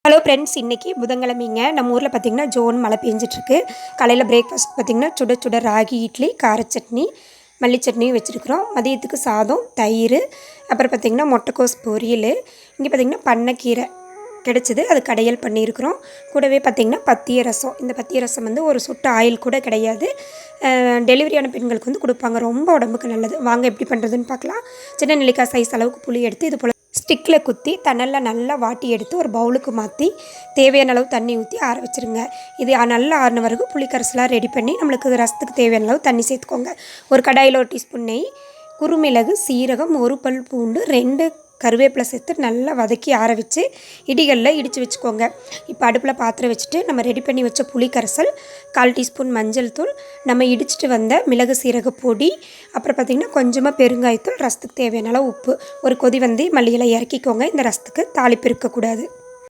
Hello friends, இன்றைக்கி புதன்கிழமைங்க. நம்ம ஊரில் பார்த்திங்கன்னா ஜோன் மழை பெஞ்சிட்ருக்கு. காலையில் பிரேக்ஃபாஸ்ட் பார்த்திங்கன்னா சுட சுட ராகி இட்லி, கார சட்னி, மல்லி சட்னியும் வச்சுருக்குறோம். மதியத்துக்கு சாதம், தயிர், அப்புறம் பார்த்திங்கன்னா முட்டைக்கோஸ் பொரியல். இங்கே பார்த்திங்கன்னா பண்ணைக்கீரை கிடச்சிது, அது கடையல் பண்ணியிருக்கிறோம். கூடவே பார்த்திங்கன்னா பத்திய ரசம். இந்த பத்திய ரசம் வந்து ஒரு சொட்டு ஆயில் கூட கிடையாது. டெலிவரியான பெண்களுக்கு வந்து கொடுப்பாங்க. ரொம்ப உடம்புக்கு நல்லது. வாங்க எப்படி பண்ணுறதுன்னு பார்க்கலாம். சின்ன நெல்லிக்காய் சைஸ் அளவுக்கு புளி எடுத்து இது போல் ஸ்டிக்கில் குத்தி தணலில் நல்லா வாட்டி எடுத்து ஒரு பவுலுக்கு மாற்றி தேவையான அளவு தண்ணி ஊற்றி ஆற வச்சுருங்க. இது நல்லா ஆறின வரைக்கும் புளிக்கரசலாக ரெடி பண்ணி நம்மளுக்கு ரசத்துக்கு தேவையான அளவு தண்ணி சேர்த்துக்கோங்க. ஒரு கடாயில் 1 டீஸ்பூன் நெய், குறுமிளகு, சீரகம், 1 பல் பூண்டு, 2 கருவேப்பிலை சேர்த்து நல்லா வதக்கி ஆற வச்சு இடிகளில் இடித்து வச்சுக்கோங்க. இப்போ அடுப்பில் பாத்திரம் வச்சுட்டு நம்ம ரெடி பண்ணி வச்ச புளிக்கரைசல், 1/4 டீஸ்பூன் மஞ்சள் தூள், நம்ம இடிச்சிட்டு வந்த மிளகு சீரக பொடி, அப்புறம் பார்த்திங்கன்னா கொஞ்சமாக பெருங்காயத்தூள், ரசத்துக்கு தேவையான அளவு உப்பு. ஒரு கொதி வந்து மல்லி இலை இறக்கிக்கோங்க. இந்த ரசத்துக்கு தாளிப்பு இருக்கக்கூடாது.